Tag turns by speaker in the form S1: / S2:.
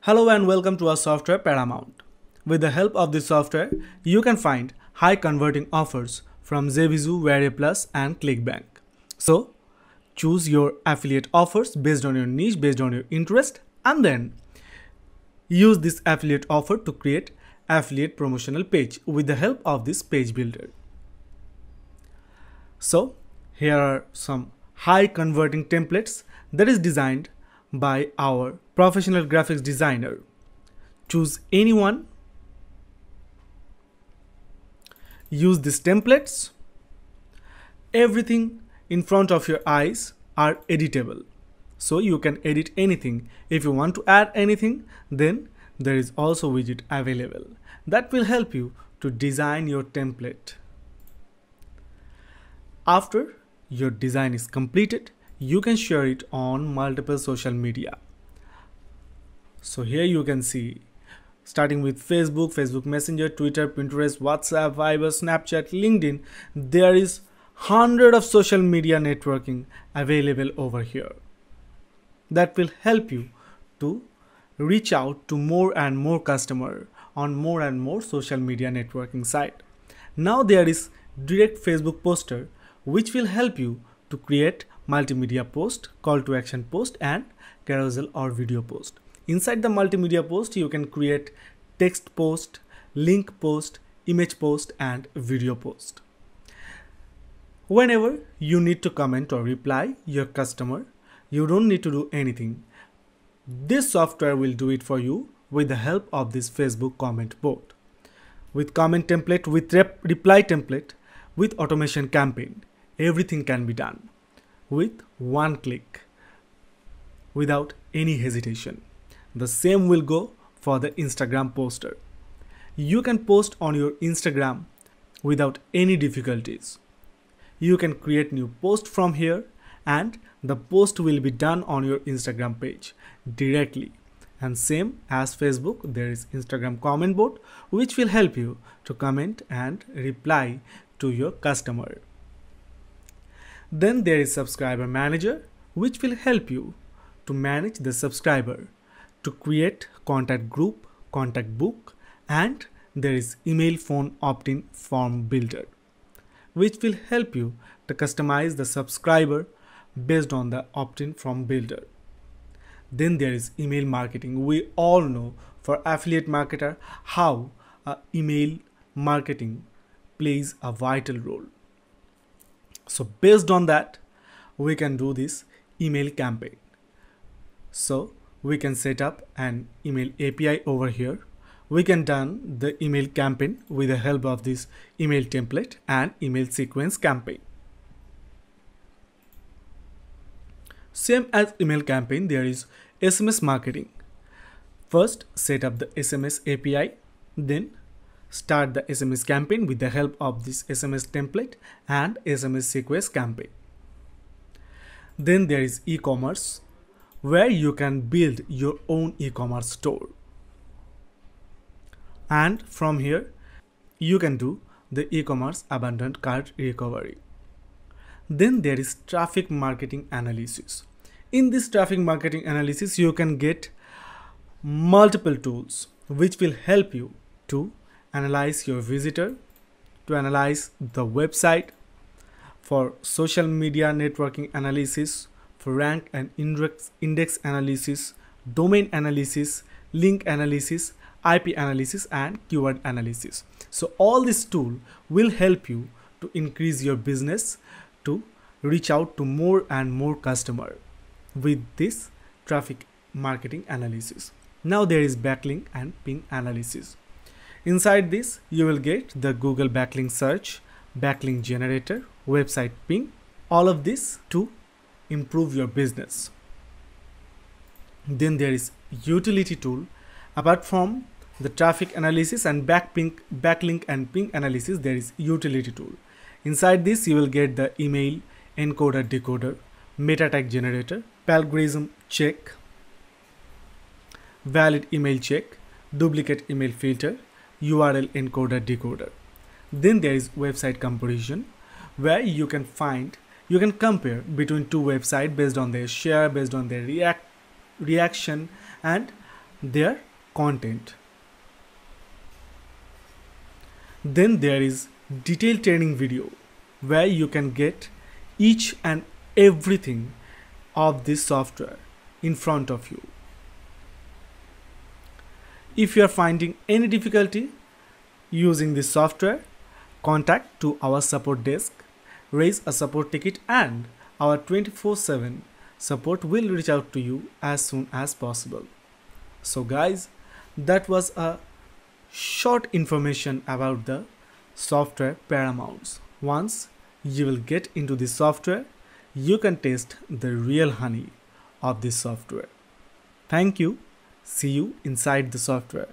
S1: Hello and welcome to our software Paramount. With the help of this software, you can find high converting offers from Zevizu, VariPlus and ClickBank. So, choose your affiliate offers based on your niche, based on your interest, and then use this affiliate offer to create affiliate promotional page with the help of this page builder. So, here are some high converting templates that is designed by our professional graphics designer. Choose anyone, use these templates. Everything in front of your eyes are editable, so you can edit anything. If you want to add anything, then there is also widget available that will help you to design your template. After your design is completed, you can share it on multiple social media. So here you can see, starting with Facebook, Facebook Messenger, Twitter, Pinterest, WhatsApp, Viber, Snapchat, LinkedIn, there is hundred of social media networking available over here. That will help you to reach out to more and more customer on more and more social media networking site. Now there is direct Facebook poster, which will help you to create multimedia post, call to action post, and carousel or video post. Inside the multimedia post, you can create text post, link post, image post, and video post. Whenever you need to comment or reply your customer, you don't need to do anything. This software will do it for you with the help of this Facebook comment bot. With comment template, with reply template, with automation campaign, everything can be done with one click without any hesitation. The same will go for the Instagram poster. You can post on your Instagram without any difficulties. You can create new post from here and the post will be done on your Instagram page directly. And same as Facebook, there is Instagram comment bot which will help you to comment and reply to your customer. Then there is subscriber manager, which will help you to manage the subscriber, to create contact group, contact book, and there is email phone opt-in form builder, which will help you to customize the subscriber based on the opt-in form builder. Then there is email marketing. We all know for affiliate marketer how email marketing plays a vital role. So based on that, we can do this email campaign. So we can set up an email API over here. We can done the email campaign with the help of this email template and email sequence campaign. Same as email campaign, there is SMS marketing. First, set up the SMS API, then start the SMS campaign with the help of this SMS template and SMS sequence campaign. Then there is e-commerce, where you can build your own e-commerce store. And from here, you can do the e-commerce abandoned cart recovery. Then there is traffic marketing analysis. In this traffic marketing analysis, you can get multiple tools which will help you to analyze your visitor, to analyze the website, for social media networking analysis, for rank and index analysis, domain analysis, link analysis, IP analysis, and keyword analysis. So all this tool will help you to increase your business, to reach out to more and more customer with this traffic marketing analysis. Now there is backlink and ping analysis. Inside this, you will get the Google backlink search, backlink generator, website ping, all of this to improve your business. Then there is utility tool. Apart from the traffic analysis and backlink and ping analysis, there is utility tool. Inside this, you will get the email encoder decoder, meta tag generator, plagiarism check, valid email check, duplicate email filter, URL encoder decoder. Then there is website comparison, where you can compare between two websites based on their share, based on their reaction, and their content. Then there is detailed training video where you can get each and everything of this software in front of you. If you are finding any difficulty using this software, contact to our support desk, raise a support ticket, and our 24/7 support will reach out to you as soon as possible. So guys, that was a short information about the software Paramounts. Once you will get into this software, you can taste the real honey of this software. Thank you. See you inside the software.